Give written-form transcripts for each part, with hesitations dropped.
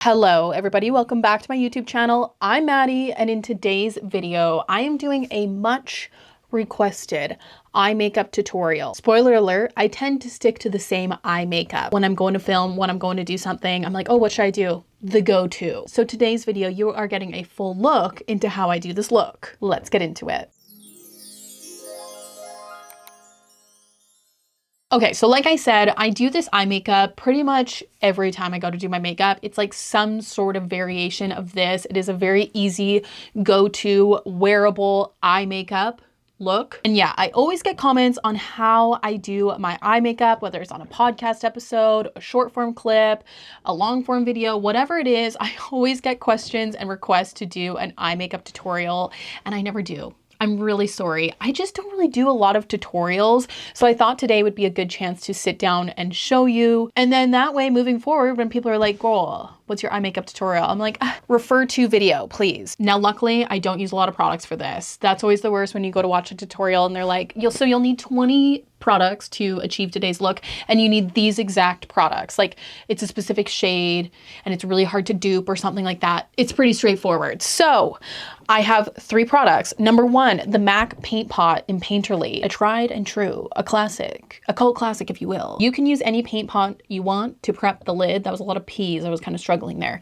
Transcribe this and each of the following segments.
Hello everybody, welcome back to my YouTube channel. I'm Maddie, and in today's video, I am doing a much requested eye makeup tutorial. Spoiler alert, I tend to stick to the same eye makeup. When I'm going to film, when I'm going to do something, I'm like, oh, what should I do? The go-to. So today's video, you are getting a full look into how I do this look. Let's get into it. Okay, so like I said, I do this eye makeup pretty much every time I go to do my makeup. It's like some sort of variation of this. It is a very easy go-to wearable eye makeup look. And yeah, I always get comments on how I do my eye makeup, whether it's on a podcast episode, a short form clip, a long form video, whatever it is, I always get questions and requests to do an eye makeup tutorial, and I never do. I'm really sorry. I just don't really do a lot of tutorials. So I thought today would be a good chance to sit down and show you. And then that way, moving forward, when people are like, girl, what's your eye makeup tutorial? I'm like, refer to video, please. Now, luckily, I don't use a lot of products for this. That's always the worst when you go to watch a tutorial and they're like, you'll need 20 products to achieve today's look, and you need these exact products. Like, it's a specific shade and it's really hard to dupe or something like that. It's pretty straightforward. So I have 3 products. Number 1, the MAC Paint Pot in Painterly, a tried and true, a classic, a cult classic, if you will. You can use any paint pot you want to prep the lid. That was a lot of P's. I was kind of struggling there.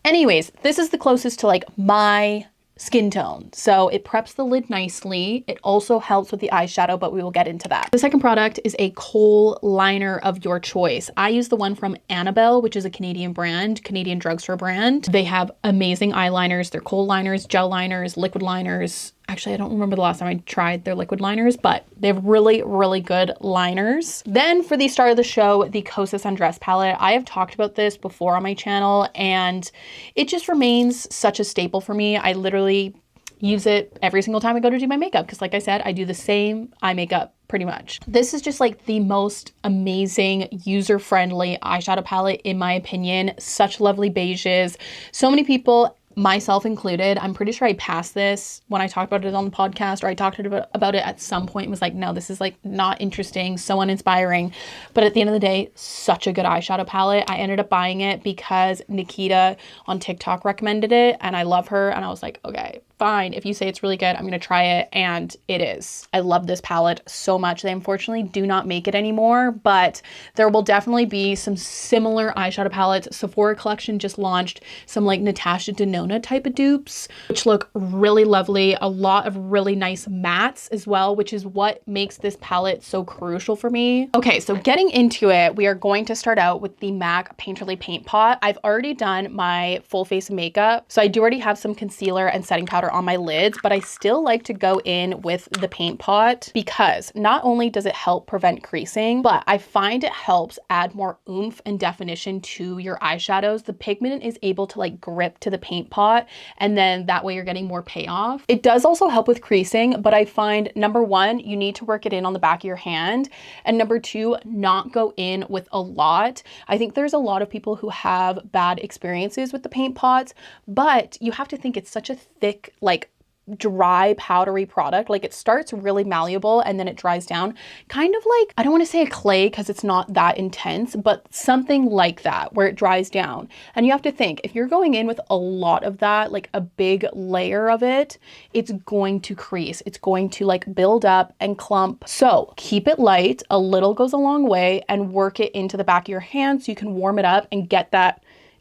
Anyways, this is the closest to like my skin tone. So it preps the lid nicely. It also helps with the eyeshadow, but we will get into that. The second product is a kohl liner of your choice. I use the one from Annabelle, which is a Canadian brand, Canadian drugstore brand. They have amazing eyeliners. They're kohl liners, gel liners, liquid liners. Actually, I don't remember the last time I tried their liquid liners, but they have really, really good liners. Then for the start of the show, the Kosas Undressed palette. I have talked about this before on my channel, and it just remains such a staple for me. I literally use it every single time I go to do my makeup because, like I said, I do the same eye makeup pretty much. This is just like the most amazing user-friendly eyeshadow palette in my opinion. Such lovely beiges. So many people, myself included, I'm pretty sure I passed this when I talked about it on the podcast, or I talked about it at some point and was like, no, this is like not interesting, so uninspiring. But at the end of the day, such a good eyeshadow palette. I ended up buying it because Nikita on TikTok recommended it, and I love her, and I was like, okay, fine. If you say it's really good, I'm gonna try it, and it is. I love this palette so much. They unfortunately do not make it anymore, but there will definitely be some similar eyeshadow palettes. Sephora collection just launched some like Natasha Denona type of dupes, which look really lovely. A lot of really nice mattes as well, which is what makes this palette so crucial for me. Okay, so getting into it, we are going to start out with the MAC Painterly Paint Pot. I've already done my full face makeup, so I do already have some concealer and setting powder on my lids, but I still like to go in with the paint pot because not only does it help prevent creasing, but I find it helps add more oomph and definition to your eyeshadows. The pigment is able to like grip to the paint pot, and then that way you're getting more payoff. It does also help with creasing, but I find number 1, you need to work it in on the back of your hand, and number 2, not go in with a lot. I think there's a lot of people who have bad experiences with the paint pots, but you have to think it's such a thick, like dry powdery product. Like it starts really malleable and then it dries down, kind of like, I don't want to say a clay because it's not that intense, but something like that where it dries down. And you have to think, if you're going in with a lot of that, like a big layer of it, it's going to crease. It's going to like build up and clump. So keep it light. A little goes a long way, and work it into the back of your hand so you can warm it up and get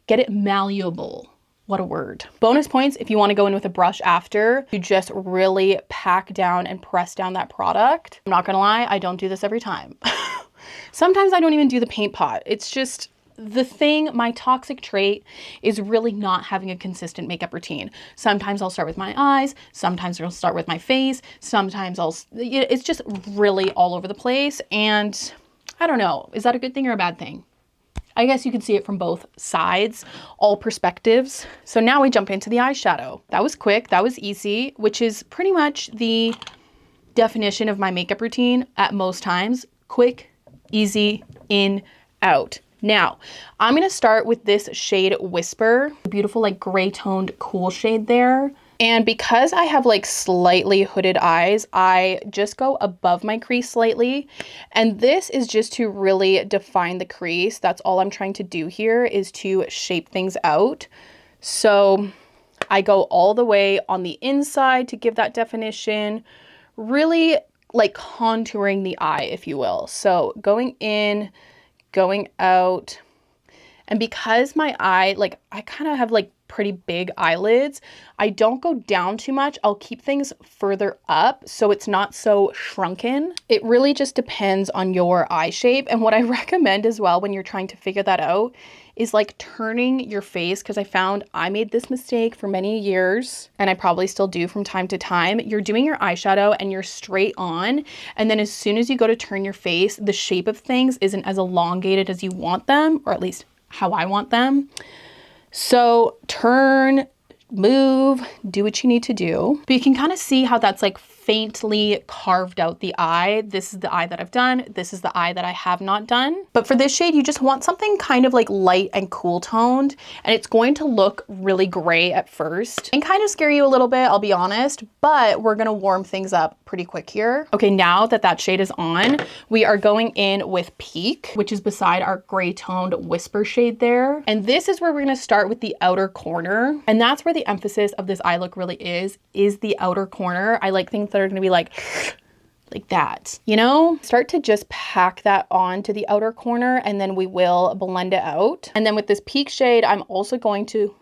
it malleable. What a word. Bonus points if you want to go in with a brush after, you just really pack down and press down that product. I'm not gonna lie, I don't do this every time. Sometimes I don't even do the paint pot. It's just the thing, my toxic trait is really not having a consistent makeup routine. Sometimes I'll start with my eyes, sometimes I'll start with my face, sometimes it's just really all over the place, and I don't know, is that a good thing or a bad thing? I guess you can see it from both sides, all perspectives. So now we jump into the eyeshadow. That was quick, that was easy, which is pretty much the definition of my makeup routine at most times. Quick, easy, in, out. Now, I'm gonna start with this shade Whisper, beautiful like gray toned cool shade there. And because I have like slightly hooded eyes, I just go above my crease slightly. And this is just to really define the crease. That's all I'm trying to do here, is to shape things out. So I go all the way on the inside to give that definition, really like contouring the eye, if you will. So going in, going out. And because my eye, like I kind of have like pretty big eyelids, I don't go down too much. I'll keep things further up so it's not so shrunken. It really just depends on your eye shape. And what I recommend as well when you're trying to figure that out is like turning your face, because I found I made this mistake for many years and I probably still do from time to time. You're doing your eyeshadow and you're straight on, and then as soon as you go to turn your face, the shape of things isn't as elongated as you want them, or at least how I want them. So turn, move, do what you need to do. But you can kind of see how that's like faintly carved out the eye. This is the eye that I've done. This is the eye that I have not done. But for this shade, you just want something kind of like light and cool toned, and it's going to look really gray at first and kind of scare you a little bit, I'll be honest, but we're gonna warm things up pretty quick here. Okay, now that that shade is on, we are going in with Peak, which is beside our gray toned Whisper shade there. And this is where we're gonna start with the outer corner. And that's where the emphasis of this eye look really is the outer corner. I like things that are gonna be like that, you know? Start to just pack that on to the outer corner, and then we will blend it out. And then with this Peak shade, I'm also going to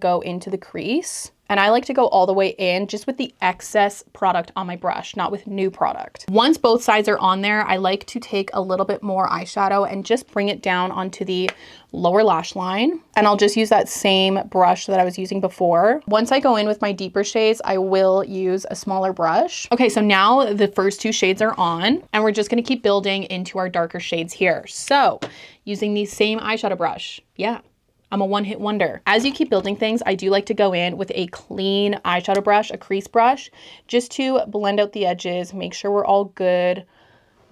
go into the crease. And I like to go all the way in just with the excess product on my brush, not with new product. Once both sides are on there, I like to take a little bit more eyeshadow and just bring it down onto the lower lash line. And I'll just use that same brush that I was using before. Once I go in with my deeper shades, I will use a smaller brush. Okay, so now the first two shades are on, and we're just gonna keep building into our darker shades here. So using the same eyeshadow brush, yeah. I'm a one-hit wonder. As you keep building things, I do like to go in with a clean eyeshadow brush, a crease brush, just to blend out the edges, make sure we're all good.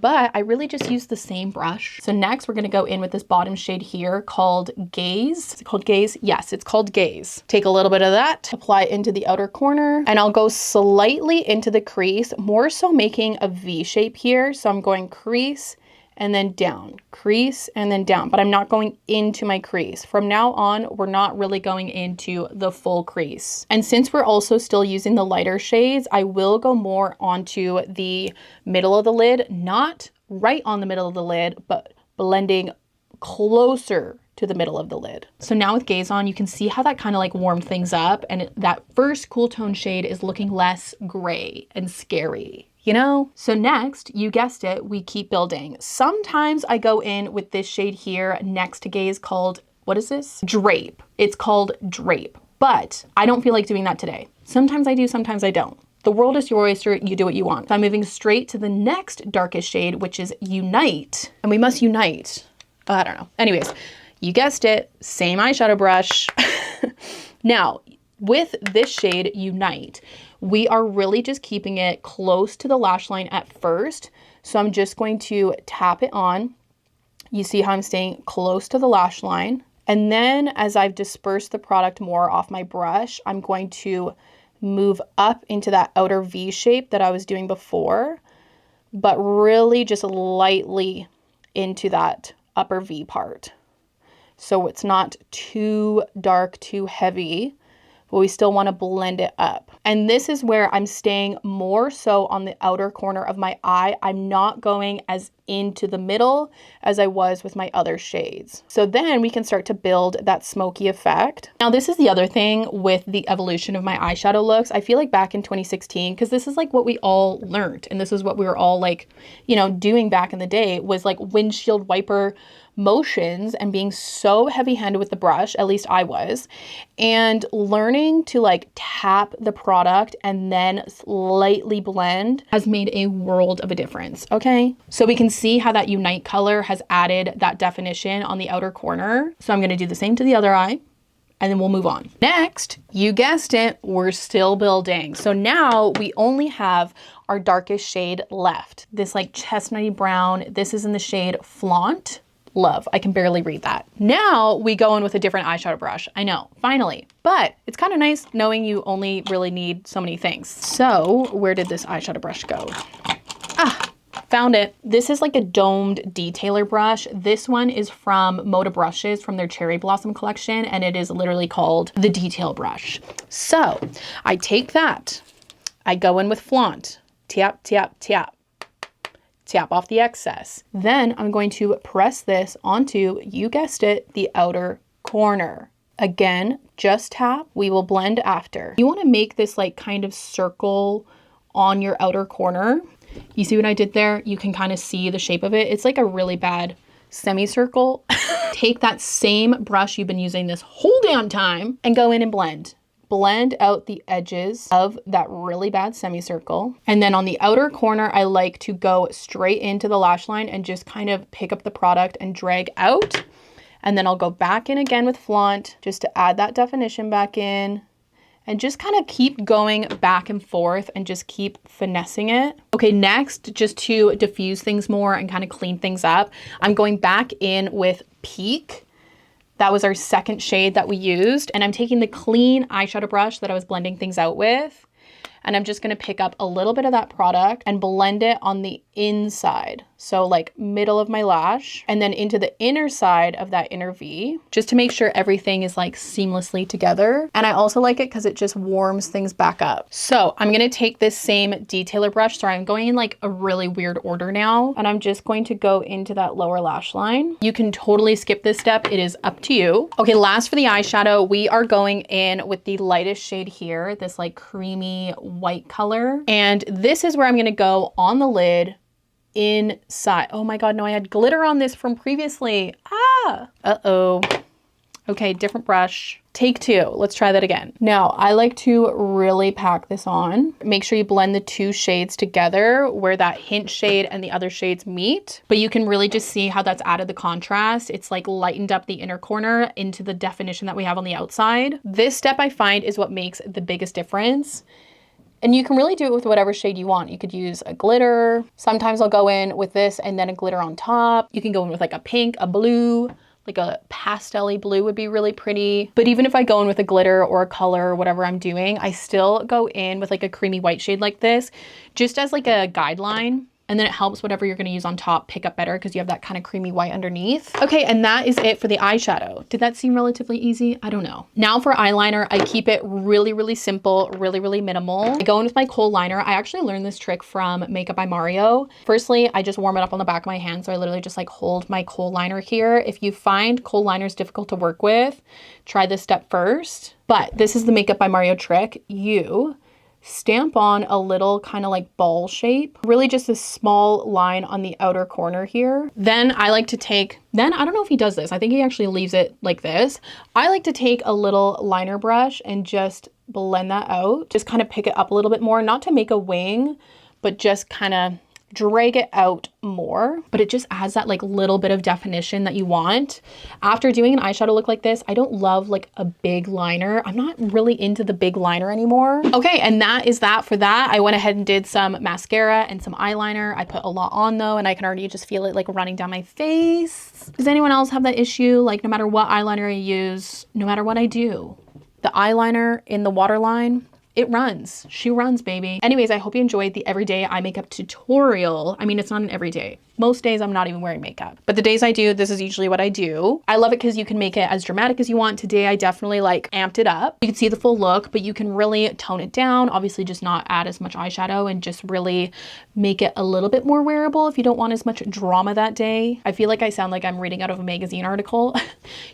But I really just use the same brush. So next we're gonna go in with this bottom shade here called Gaze. Is it called Gaze? Yes, it's called Gaze. Take a little bit of that, apply it into the outer corner, and I'll go slightly into the crease, more so making a V shape here. So I'm going crease, and then down, crease, and then down, but I'm not going into my crease. From now on, we're not really going into the full crease. And since we're also still using the lighter shades, I will go more onto the middle of the lid, not right on the middle of the lid, but blending closer to the middle of the lid. So now with Gaze on, you can see how that kind of like warmed things up, and that first cool tone shade is looking less gray and scary, you know? So next, you guessed it, we keep building. Sometimes I go in with this shade here next to Gaze called, what is this? Drape. It's called Drape, but I don't feel like doing that today. Sometimes I do, sometimes I don't. The world is your oyster, you do what you want. So I'm moving straight to the next darkest shade, which is Unite, and we must unite. I don't know. Anyways, you guessed it, same eyeshadow brush. Now, with this shade, Unite, we are really just keeping it close to the lash line at first. So I'm just going to tap it on. You see how I'm staying close to the lash line. And then as I've dispersed the product more off my brush, I'm going to move up into that outer V shape that I was doing before, but really just lightly into that upper V part. So it's not too dark, too heavy, but we still want to blend it up. And this is where I'm staying more so on the outer corner of my eye. I'm not going as into the middle as I was with my other shades. So then we can start to build that smoky effect. Now this is the other thing with the evolution of my eyeshadow looks. I feel like back in 2016, because this is like what we all learned, and this is what we were all like, you know, doing back in the day, was like windshield wiper motions and being so heavy-handed with the brush, at least I was, and learning to like tap the product and then lightly blend has made a world of a difference, okay? So we can see how that Unite color has added that definition on the outer corner. So I'm gonna do the same to the other eye, and then we'll move on. Next, you guessed it, we're still building. So now we only have our darkest shade left. This like chestnutty brown, this is in the shade Flaunt. Love. I can barely read that. Now we go in with a different eyeshadow brush. I know, finally. But it's kind of nice knowing you only really need so many things. So where did this eyeshadow brush go? Ah, found it. This is like a domed detailer brush. This one is from Moda Brushes from their Cherry Blossom collection, and it is literally called the detail brush. So I take that, I go in with Flaunt, tap, tap, tap. Tap off the excess. Then I'm going to press this onto, you guessed it, the outer corner. Again, just tap. We will blend after. You want to make this like kind of circle on your outer corner. You see what I did there? You can kind of see the shape of it. It's like a really bad semicircle. Take that same brush you've been using this whole damn time and go in and blend. Blend out the edges of that really bad semicircle. And then on the outer corner, I like to go straight into the lash line and just kind of pick up the product and drag out. And then I'll go back in again with Flaunt just to add that definition back in. And just kind of keep going back and forth and just keep finessing it. Okay, next, just to diffuse things more and kind of clean things up, I'm going back in with Peak. That was our second shade that we used. And I'm taking the clean eyeshadow brush that I was blending things out with. And I'm just gonna pick up a little bit of that product and blend it on the inside. So like middle of my lash and then into the inner side of that inner V, just to make sure everything is like seamlessly together. And I also like it because it just warms things back up. So I'm gonna take this same detailer brush. Sorry, I'm going in like a really weird order now. And I'm just going to go into that lower lash line. You can totally skip this step. It is up to you. Okay, last for the eyeshadow, we are going in with the lightest shade here, this like creamy white color. And this is where I'm gonna go on the lid inside. Oh my God, no, I had glitter on this from previously. Ah, uh-oh. Okay, different brush. Take two, let's try that again. Now, I like to really pack this on. Make sure you blend the two shades together where that hint shade and the other shades meet. But you can really just see how that's added the contrast. It's like lightened up the inner corner into the definition that we have on the outside. This step I find is what makes the biggest difference. And you can really do it with whatever shade you want. You could use a glitter. Sometimes I'll go in with this and then a glitter on top. You can go in with like a pink, a blue, like a pastel-y blue would be really pretty. But even if I go in with a glitter or a color or whatever I'm doing, I still go in with like a creamy white shade like this, just as like a guideline. And then it helps whatever you're gonna use on top pick up better because you have that kind of creamy white underneath. Okay, and that is it for the eyeshadow. Did that seem relatively easy? I don't know. Now for eyeliner, I keep it really, really simple, really, really minimal. I go in with my kohl liner. I actually learned this trick from Makeup by Mario. Firstly, I just warm it up on the back of my hand. So I literally just like hold my kohl liner here. If you find kohl liners difficult to work with, try this step first. But this is the Makeup by Mario trick. You stamp on a little kind of like ball shape, really just a small line on the outer corner here. Then I like to take, I don't know if he does this. I think he actually leaves it like this. I like to take a little liner brush and just blend that out. Just kind of pick it up a little bit more, not to make a wing, but just kind of drag it out more, but it just adds that like little bit of definition that you want. After doing an eyeshadow look like this, I don't love like a big liner. I'm not really into the big liner anymore. Okay, and that is that for that. I went ahead and did some mascara and some eyeliner. I put a lot on though, and I can already just feel it like running down my face. Does anyone else have that issue? Like no matter what eyeliner I use, no matter what I do, the eyeliner in the waterline, it runs. She runs, baby. Anyways, I hope you enjoyed the everyday eye makeup tutorial. I mean, it's not an everyday. Most days I'm not even wearing makeup, but the days I do, this is usually what I do. I love it because you can make it as dramatic as you want. Today, I definitely like amped it up. You can see the full look, but you can really tone it down. Obviously just not add as much eyeshadow and just really make it a little bit more wearable if you don't want as much drama that day. I feel like I sound like I'm reading out of a magazine article.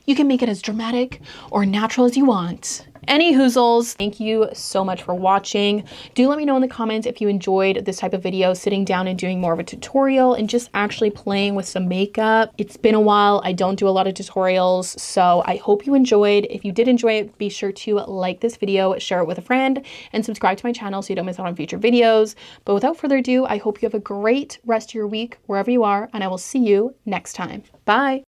You can make it as dramatic or natural as you want. Any hoozles, thank you so much for watching. Do let me know in the comments if you enjoyed this type of video, sitting down and doing more of a tutorial and just actually playing with some makeup. It's been a while. I don't do a lot of tutorials, so I hope you enjoyed. If you did enjoy it, be sure to like this video, share it with a friend, and subscribe to my channel so you don't miss out on future videos. But without further ado, I hope you have a great rest of your week wherever you are, and I will see you next time. Bye.